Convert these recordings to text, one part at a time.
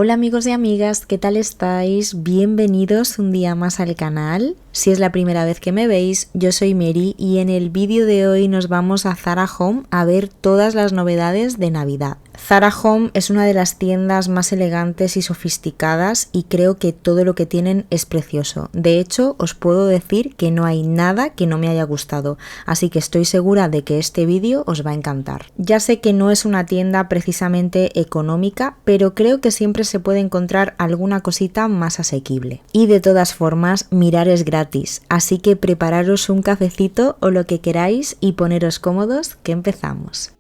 Hola amigos y amigas, ¿qué tal estáis? Bienvenidos un día más al canal. Si es la primera vez que me veis, yo soy Mary y en el vídeo de hoy nos vamos a Zara Home a ver todas las novedades de Navidad. Zara Home es una de las tiendas más elegantes y sofisticadas y creo que todo lo que tienen es precioso. De hecho, os puedo decir que no hay nada que no me haya gustado, así que estoy segura de que este vídeo os va a encantar. Ya sé que no es una tienda precisamente económica, pero creo que siempre se puede encontrar alguna cosita más asequible. Y de todas formas, mirar es gratis, así que prepararos un cafecito o lo que queráis y poneros cómodos que empezamos.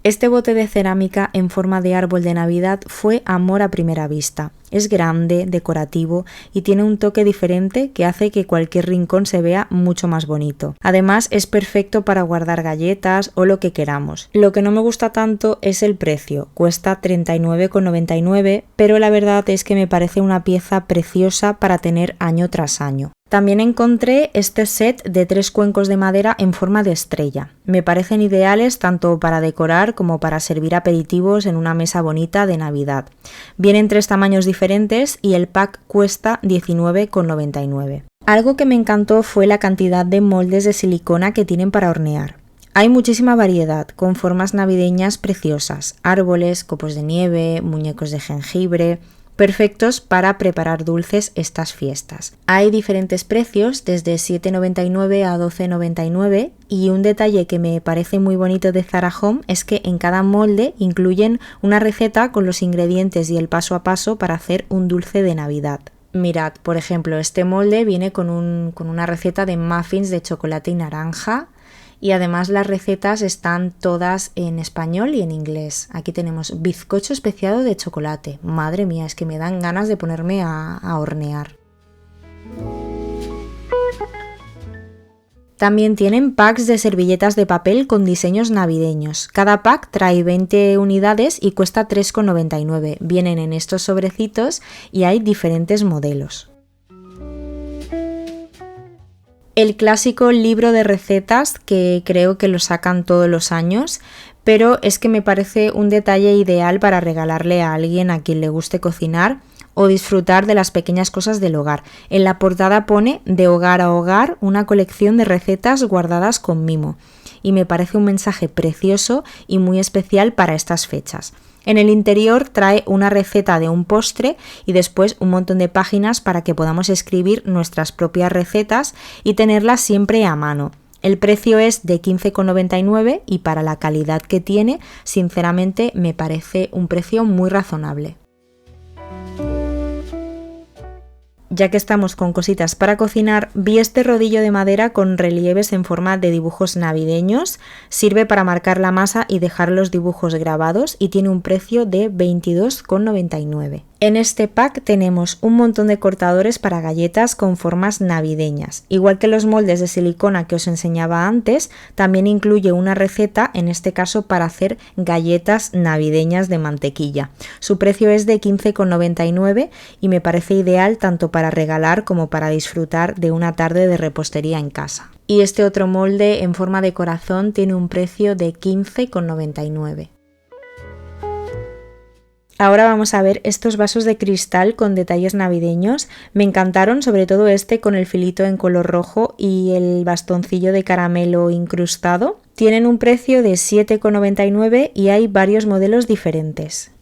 Este bote de cerámica en forma de árbol de Navidad fue amor a primera vista. Es grande, decorativo y tiene un toque diferente que hace que cualquier rincón se vea mucho más bonito. Además es perfecto para guardar galletas o lo que queramos. Lo que no me gusta tanto es el precio, cuesta 39,99, pero la verdad es que me parece una pieza preciosa para tener año tras año. También encontré este set de 3 cuencos de madera en forma de estrella. Me parecen ideales tanto para decorar como para servir aperitivos en una mesa bonita de Navidad. Vienen 3 tamaños diferentes y el pack cuesta 19,99. Algo que me encantó fue la cantidad de moldes de silicona que tienen para hornear. Hay muchísima variedad, con formas navideñas preciosas, árboles, copos de nieve, muñecos de jengibre, perfectos para preparar dulces estas fiestas. Hay diferentes precios, desde 7,99 a 12,99, y un detalle que me parece muy bonito de Zara Home es que en cada molde incluyen una receta con los ingredientes y el paso a paso para hacer un dulce de Navidad. Mirad, por ejemplo, este molde viene con una receta de muffins de chocolate y naranja. Y además las recetas están todas en español y en inglés. Aquí tenemos bizcocho especiado de chocolate. Madre mía, es que me dan ganas de ponerme a hornear. También tienen packs de servilletas de papel con diseños navideños. Cada pack trae 20 unidades y cuesta 3,99. Vienen en estos sobrecitos y hay diferentes modelos. El clásico libro de recetas que creo que lo sacan todos los años, pero es que me parece un detalle ideal para regalarle a alguien a quien le guste cocinar o disfrutar de las pequeñas cosas del hogar. En la portada pone "De hogar a hogar, una colección de recetas guardadas con mimo", y me parece un mensaje precioso y muy especial para estas fechas. En el interior trae una receta de un postre y después un montón de páginas para que podamos escribir nuestras propias recetas y tenerlas siempre a mano. El precio es de 15,99 y para la calidad que tiene, sinceramente me parece un precio muy razonable. Ya que estamos con cositas para cocinar, vi este rodillo de madera con relieves en forma de dibujos navideños. Sirve para marcar la masa y dejar los dibujos grabados y tiene un precio de 22,99. En este pack tenemos un montón de cortadores para galletas con formas navideñas. Igual que los moldes de silicona que os enseñaba antes, también incluye una receta, en este caso para hacer galletas navideñas de mantequilla. Su precio es de 15,99 y me parece ideal tanto para regalar como para disfrutar de una tarde de repostería en casa. Y este otro molde en forma de corazón tiene un precio de 15,99. Ahora vamos a ver estos vasos de cristal con detalles navideños. Me encantaron, sobre todo este con el filito en color rojo y el bastoncillo de caramelo incrustado. Tienen un precio de 7,99 y hay varios modelos diferentes.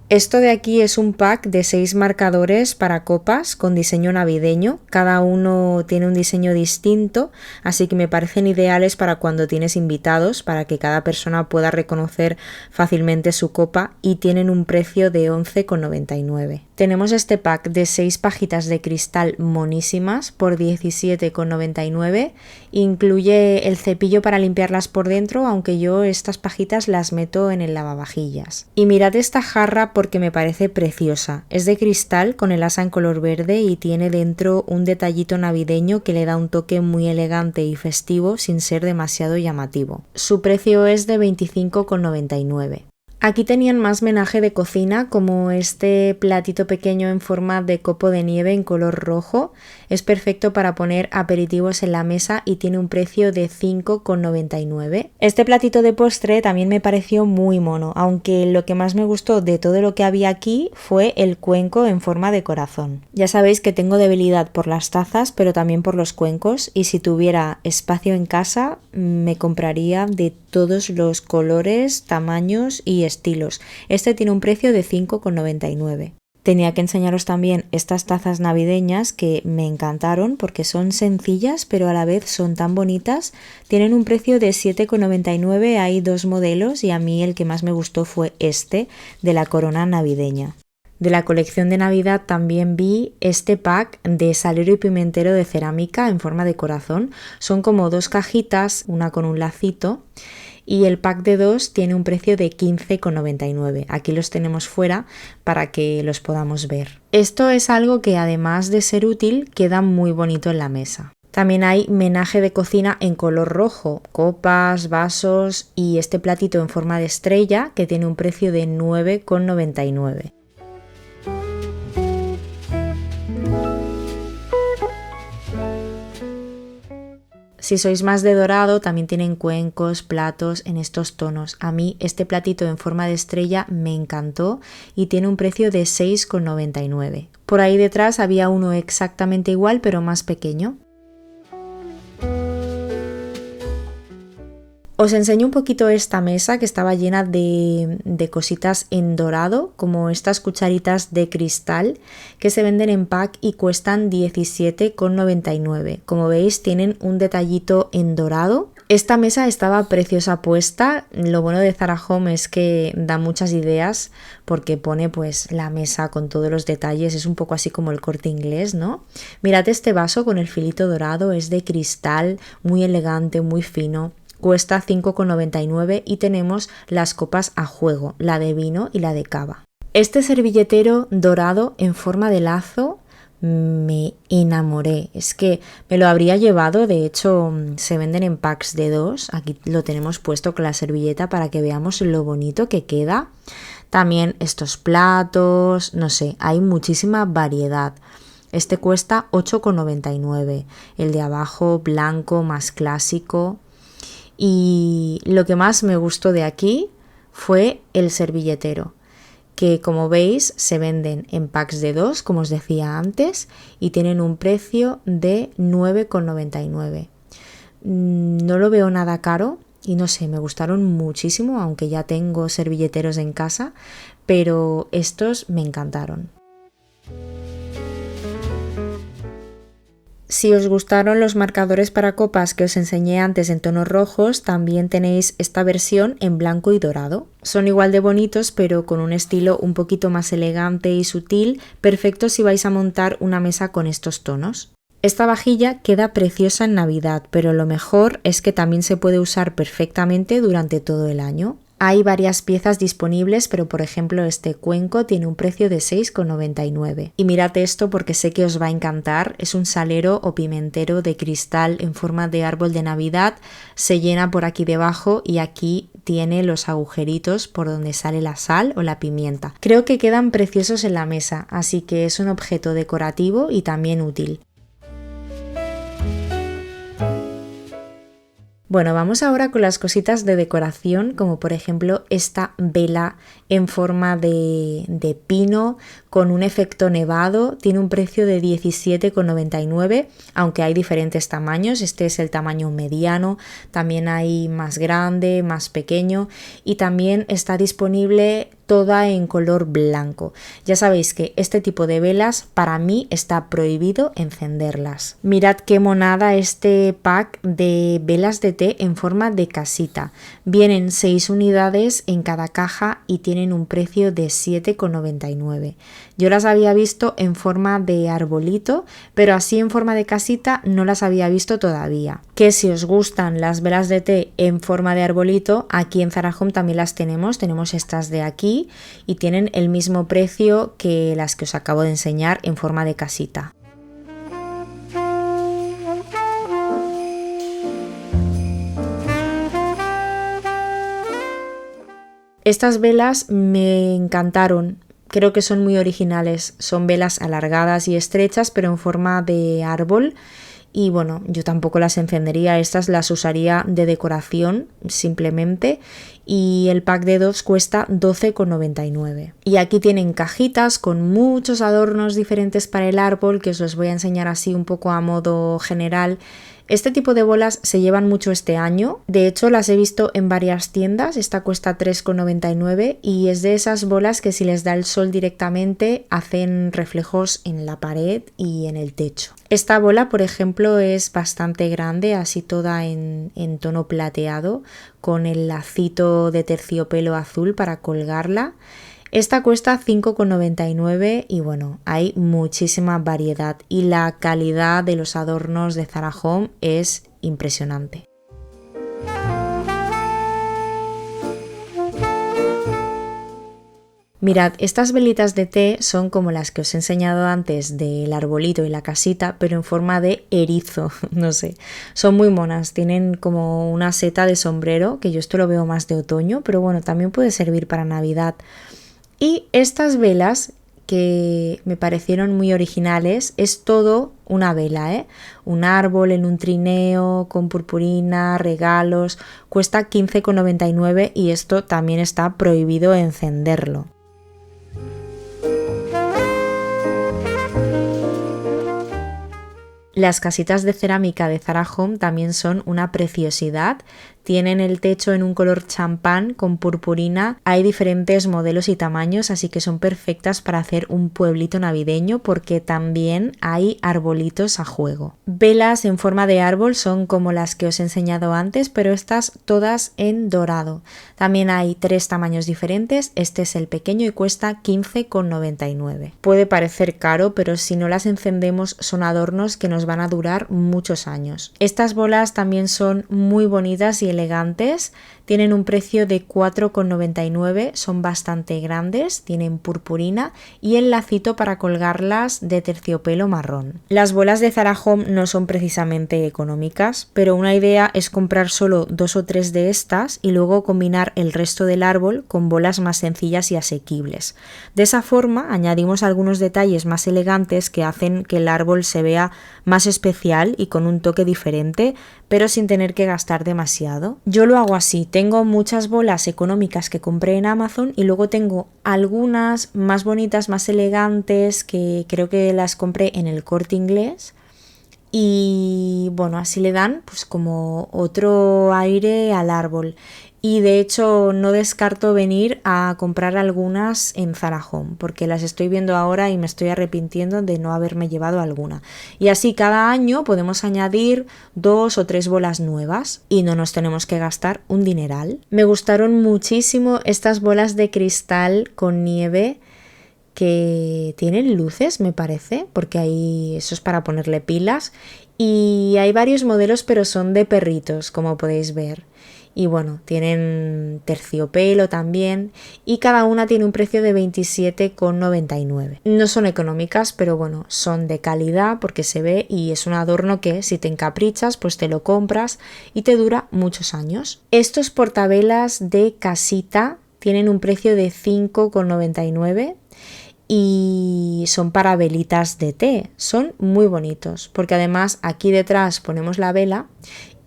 Esto de aquí es un pack de 6 marcadores para copas con diseño navideño. Cada uno tiene un diseño distinto, así que me parecen ideales para cuando tienes invitados, para que cada persona pueda reconocer fácilmente su copa, y tienen un precio de 11,99. Tenemos este pack de 6 pajitas de cristal monísimas por 17,99. Incluye el cepillo para limpiarlas por dentro, aunque yo estas pajitas las meto en el lavavajillas. Y mirad esta jarra porque me parece preciosa. Es de cristal con el asa en color verde y tiene dentro un detallito navideño que le da un toque muy elegante y festivo sin ser demasiado llamativo. Su precio es de 25,99. Aquí tenían más menaje de cocina, como este platito pequeño en forma de copo de nieve en color rojo. Es perfecto para poner aperitivos en la mesa y tiene un precio de 5,99. Este platito de postre también me pareció muy mono, aunque lo que más me gustó de todo lo que había aquí fue el cuenco en forma de corazón. Ya sabéis que tengo debilidad por las tazas, pero también por los cuencos, y si tuviera espacio en casa me compraría de todos los colores, tamaños y estilos. Este tiene un precio de 5,99. Tenía que enseñaros también estas tazas navideñas que me encantaron porque son sencillas pero a la vez son tan bonitas. Tienen un precio de 7,99, hay 2 modelos y a mí el que más me gustó fue este de la corona navideña. De la colección de Navidad también vi este pack de salero y pimentero de cerámica en forma de corazón. Son como 2 cajitas, una con un lacito. Y el pack de 2 tiene un precio de 15,99. Aquí los tenemos fuera para que los podamos ver. Esto es algo que además de ser útil queda muy bonito en la mesa. También hay menaje de cocina en color rojo, copas, vasos y este platito en forma de estrella que tiene un precio de 9,99. Si sois más de dorado, también tienen cuencos, platos en estos tonos. A mí este platito en forma de estrella me encantó y tiene un precio de 6,99. Por ahí detrás había uno exactamente igual pero más pequeño. Os enseño un poquito esta mesa que estaba llena de cositas en dorado, como estas cucharitas de cristal que se venden en pack y cuestan 17,99. Como veis tienen un detallito en dorado. Esta mesa estaba preciosa puesta. Lo bueno de Zara Home es que da muchas ideas porque pone pues la mesa con todos los detalles. Es un poco así como el Corte Inglés, ¿no? Mirad este vaso con el filito dorado, es de cristal, muy elegante, muy fino. Cuesta 5,99 y tenemos las copas a juego, la de vino y la de cava. Este servilletero dorado en forma de lazo me enamoré. Es que me lo habría llevado, de hecho se venden en packs de 2. Aquí lo tenemos puesto con la servilleta para que veamos lo bonito que queda. También estos platos, no sé, hay muchísima variedad. Este cuesta 8,99. El de abajo blanco más clásico. Y lo que más me gustó de aquí fue el servilletero, que como veis se venden en packs de 2, como os decía antes, y tienen un precio de 9,99. No lo veo nada caro y no sé, me gustaron muchísimo, aunque ya tengo servilleteros en casa, pero estos me encantaron. Si os gustaron los marcadores para copas que os enseñé antes en tonos rojos, también tenéis esta versión en blanco y dorado. Son igual de bonitos, pero con un estilo un poquito más elegante y sutil, perfecto si vais a montar una mesa con estos tonos. Esta vajilla queda preciosa en Navidad, pero lo mejor es que también se puede usar perfectamente durante todo el año. Hay varias piezas disponibles, pero por ejemplo este cuenco tiene un precio de 6,99. Y mirad esto porque sé que os va a encantar. Es un salero o pimentero de cristal en forma de árbol de Navidad. Se llena por aquí debajo y aquí tiene los agujeritos por donde sale la sal o la pimienta. Creo que quedan preciosos en la mesa, así que es un objeto decorativo y también útil. Bueno, vamos ahora con las cositas de decoración, como por ejemplo esta vela en forma de pino con un efecto nevado. Tiene un precio de 17,99, aunque hay diferentes tamaños. Este es el tamaño mediano, también hay más grande, más pequeño y también está disponible toda en color blanco. Ya sabéis que este tipo de velas para mí está prohibido encenderlas. Mirad qué monada este pack de velas de té en forma de casita. Vienen 6 unidades en cada caja y tienen un precio de 7,99. Yo las había visto en forma de arbolito, pero así en forma de casita no las había visto todavía. Que si os gustan las velas de té en forma de arbolito, aquí en Zara Home también las tenemos estas de aquí y tienen el mismo precio que las que os acabo de enseñar en forma de casita. Estas velas me encantaron. Creo que son muy originales, son velas alargadas y estrechas pero en forma de árbol y bueno, yo tampoco las encendería, estas las usaría de decoración simplemente y el pack de 2 cuesta 12,99. Y aquí tienen cajitas con muchos adornos diferentes para el árbol que os los voy a enseñar así un poco a modo general. Este tipo de bolas se llevan mucho este año, de hecho las he visto en varias tiendas, esta cuesta 3,99 y es de esas bolas que si les da el sol directamente hacen reflejos en la pared y en el techo. Esta bola, por ejemplo, es bastante grande, así toda en tono plateado, con el lacito de terciopelo azul para colgarla. Esta cuesta 5,99 y bueno, hay muchísima variedad y la calidad de los adornos de Zara Home es impresionante. Mirad, estas velitas de té son como las que os he enseñado antes del arbolito y la casita, pero en forma de erizo, no sé. Son muy monas, tienen como una seta de sombrero, que yo esto lo veo más de otoño, pero bueno, también puede servir para Navidad. Y estas velas que me parecieron muy originales, es todo una vela, ¿eh? Un árbol en un trineo con purpurina, regalos, cuesta 15,99 y esto también está prohibido encenderlo. Las casitas de cerámica de Zara Home también son una preciosidad. Tienen el techo en un color champán con purpurina. Hay diferentes modelos y tamaños, así que son perfectas para hacer un pueblito navideño porque también hay arbolitos a juego. Velas en forma de árbol son como las que os he enseñado antes, pero estas todas en dorado. También hay 3 tamaños diferentes. Este es el pequeño y cuesta 15,99. Puede parecer caro, pero si no las encendemos son adornos que nos van a durar muchos años. Estas bolas también son muy bonitas y elegantes, tienen un precio de 4,99, son bastante grandes, tienen purpurina y el lacito para colgarlas de terciopelo marrón. Las bolas de Zara Home no son precisamente económicas, pero una idea es comprar solo 2 o 3 de estas y luego combinar el resto del árbol con bolas más sencillas y asequibles. De esa forma añadimos algunos detalles más elegantes que hacen que el árbol se vea más especial y con un toque diferente, pero sin tener que gastar demasiado. Yo lo hago así, tengo muchas bolas económicas que compré en Amazon y luego tengo algunas más bonitas, más elegantes que creo que las compré en el Corte Inglés y bueno, así le dan pues como otro aire al árbol. Y de hecho no descarto venir a comprar algunas en Zara Home porque las estoy viendo ahora y me estoy arrepintiendo de no haberme llevado alguna. Y así cada año podemos añadir 2 o 3 bolas nuevas y no nos tenemos que gastar un dineral. Me gustaron muchísimo estas bolas de cristal con nieve que tienen luces, me parece, porque hay eso es para ponerle pilas y hay varios modelos pero son de perritos, como podéis ver. Y bueno, tienen terciopelo también y cada una tiene un precio de 27,99. No son económicas, pero bueno, son de calidad porque se ve y es un adorno que si te encaprichas pues te lo compras y te dura muchos años. Estos portavelas de casita tienen un precio de 5,99 y son para velitas de té. Son muy bonitos porque además aquí detrás ponemos la vela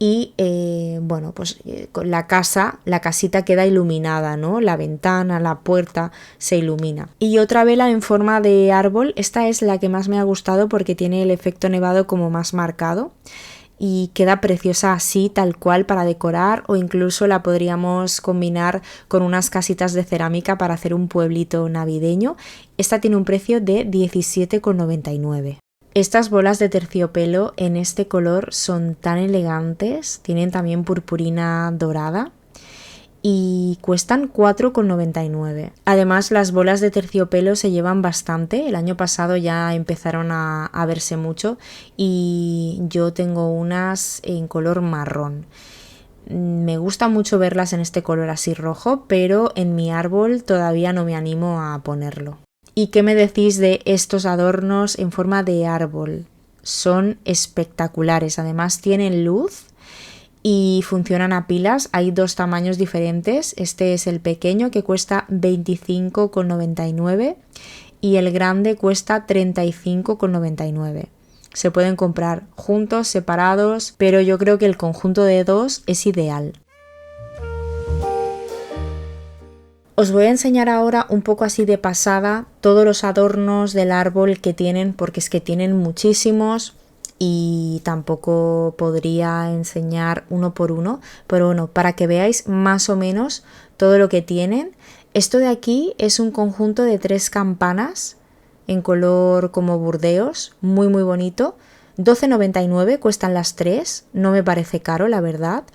y bueno, pues con la casita queda iluminada, ¿no? La ventana, la puerta se ilumina. Y otra vela en forma de árbol, esta es la que más me ha gustado porque tiene el efecto nevado como más marcado. y queda preciosa así tal cual para decorar, o incluso la podríamos combinar con unas casitas de cerámica para hacer un pueblito navideño. Esta tiene un precio de 17,99. Estas bolas de terciopelo en este color son tan elegantes, tienen también purpurina dorada y cuestan 4,99. Además, las bolas de terciopelo se llevan bastante. El año pasado ya empezaron a verse mucho y yo tengo unas en color marrón. Me gusta mucho verlas en este color así rojo, pero en mi árbol todavía no me animo a ponerlo. ¿Y qué me decís de estos adornos en forma de árbol? Son espectaculares, además tienen luz y funcionan a pilas. Hay dos tamaños diferentes. Este es el pequeño, que cuesta 25,99, y el grande cuesta 35,99. Se pueden comprar juntos, separados, pero yo creo que el conjunto de dos es ideal. Os voy a enseñar ahora un poco así de pasada todos los adornos del árbol que tienen, porque es que tienen muchísimos y tampoco podría enseñar uno por uno, pero bueno, para que veáis más o menos todo lo que tienen. Esto de aquí es un conjunto de 3 campanas en color como burdeos, muy muy bonito. 12,99 cuestan las 3, no me parece caro, la verdad.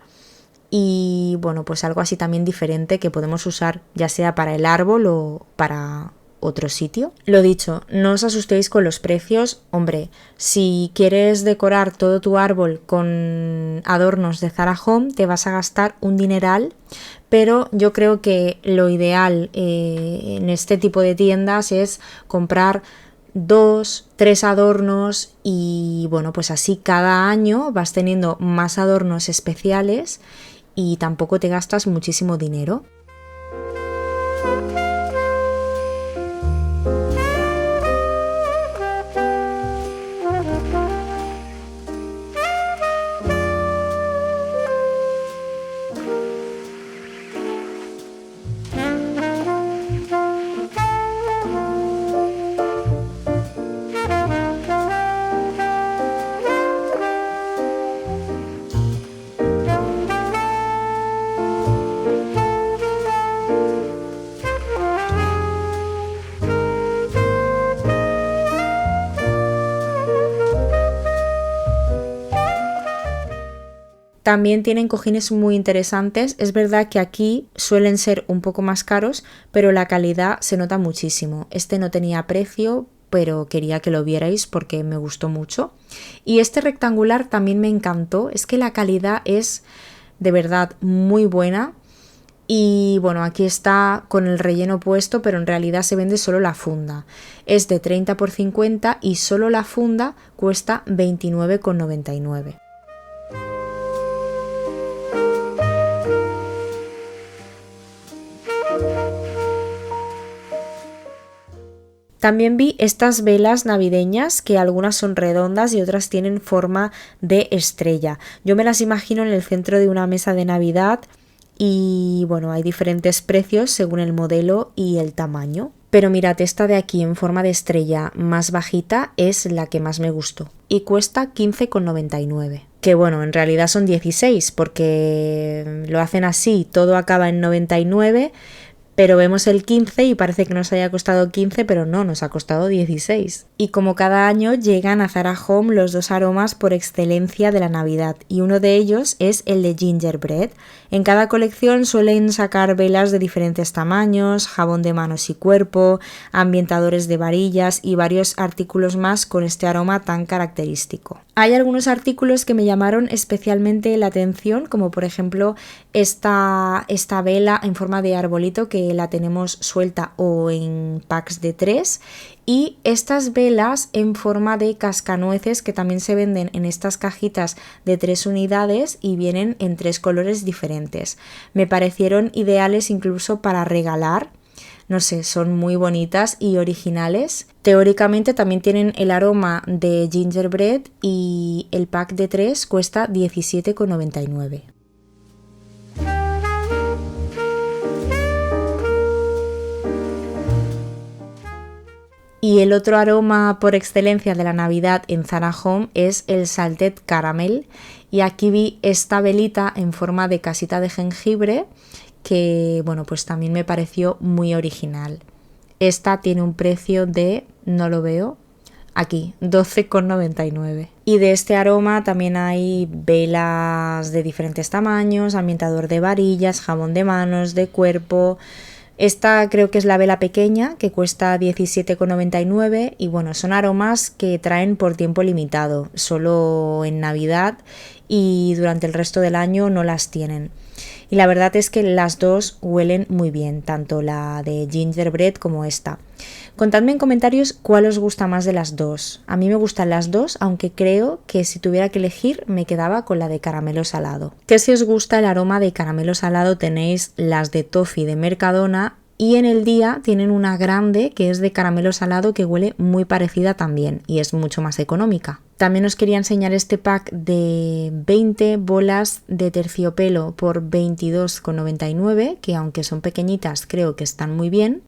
Y bueno, pues algo así también diferente que podemos usar ya sea para el árbol o para otro sitio. Lo dicho, no os asustéis con los precios. Hombre, si quieres decorar todo tu árbol con adornos de Zara Home, te vas a gastar un dineral, pero yo creo que lo ideal en este tipo de tiendas es comprar 2, 3 adornos y bueno, pues así cada año vas teniendo más adornos especiales y tampoco te gastas muchísimo dinero. También tienen cojines muy interesantes. Es verdad que aquí suelen ser un poco más caros, pero la calidad se nota muchísimo. Este no tenía precio, pero quería que lo vierais porque me gustó mucho. Y este rectangular también me encantó. Es que la calidad es de verdad muy buena. Y bueno, aquí está con el relleno puesto, pero en realidad se vende solo la funda. Es de 30 por 50 y solo la funda cuesta 29,99. También vi estas velas navideñas, que algunas son redondas y otras tienen forma de estrella. Yo me las imagino en el centro de una mesa de Navidad y bueno, hay diferentes precios según el modelo y el tamaño. Pero mirad, esta de aquí en forma de estrella más bajita es la que más me gustó y cuesta 15,99. Que bueno, en realidad son 16 porque lo hacen así, todo acaba en 99. Pero vemos el 15 y parece que nos haya costado 15, pero no, nos ha costado 16. Y como cada año llegan a Zara Home los 2 aromas por excelencia de la Navidad, y uno de ellos es el de gingerbread. En cada colección suelen sacar velas de diferentes tamaños, jabón de manos y cuerpo, ambientadores de varillas y varios artículos más con este aroma tan característico. Hay algunos artículos que me llamaron especialmente la atención, como por ejemplo esta vela en forma de arbolito, que la tenemos suelta o en packs de 3, y estas velas en forma de cascanueces, que también se venden en estas cajitas de 3 unidades y vienen en 3 colores diferentes. Me parecieron ideales incluso para regalar. No sé, son muy bonitas y originales. Teóricamente también tienen el aroma de gingerbread y el pack de 3 cuesta 17,99. Y el otro aroma por excelencia de la Navidad en Zara Home es el Salted Caramel. Y aquí vi esta velita en forma de casita de jengibre que, bueno, pues también me pareció muy original. Esta tiene un precio de, no lo veo, aquí, 12,99. Y de este aroma también hay velas de diferentes tamaños, ambientador de varillas, jabón de manos, de cuerpo. Esta creo que es la vela pequeña, que cuesta 17,99 y bueno, son aromas que traen por tiempo limitado, solo en Navidad y durante el resto del año no las tienen. Y la verdad es que las dos huelen muy bien, tanto la de gingerbread como esta. Contadme en comentarios cuál os gusta más de las dos. A mí me gustan las dos, aunque creo que si tuviera que elegir me quedaba con la de caramelo salado. Que si os gusta el aroma de caramelo salado tenéis las de toffee de Mercadona y en el día tienen una grande que es de caramelo salado que huele muy parecida también y es mucho más económica. También os quería enseñar este pack de 20 bolas de terciopelo por 22,99, que aunque son pequeñitas creo que están muy bien.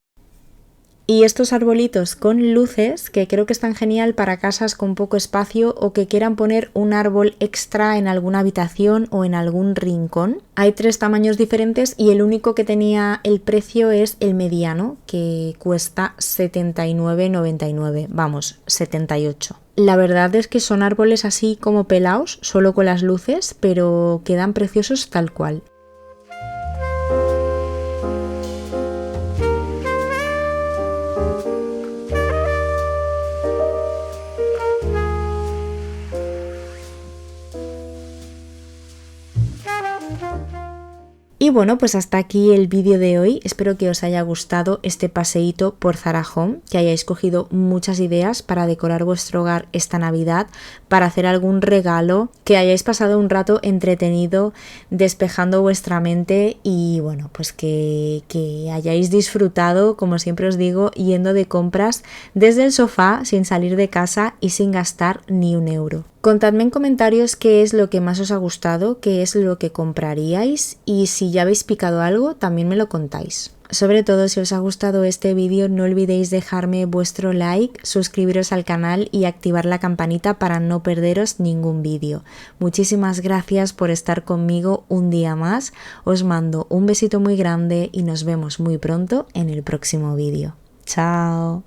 Y estos arbolitos con luces que creo que están genial para casas con poco espacio o que quieran poner un árbol extra en alguna habitación o en algún rincón. Hay 3 tamaños diferentes y el único que tenía el precio es el mediano, que cuesta 79,99, vamos, 78. La verdad es que son árboles así como pelaos, solo con las luces, pero quedan preciosos tal cual. Y bueno, pues hasta aquí el vídeo de hoy. Espero que os haya gustado este paseíto por Zara Home, que hayáis cogido muchas ideas para decorar vuestro hogar esta Navidad, para hacer algún regalo, que hayáis pasado un rato entretenido despejando vuestra mente y bueno, pues que hayáis disfrutado, como siempre os digo, yendo de compras desde el sofá sin salir de casa y sin gastar ni un euro. Contadme en comentarios qué es lo que más os ha gustado, qué es lo que compraríais y si ya habéis picado algo también me lo contáis. Sobre todo si os ha gustado este vídeo no olvidéis dejarme vuestro like, suscribiros al canal y activar la campanita para no perderos ningún vídeo. Muchísimas gracias por estar conmigo un día más, os mando un besito muy grande y nos vemos muy pronto en el próximo vídeo. ¡Chao!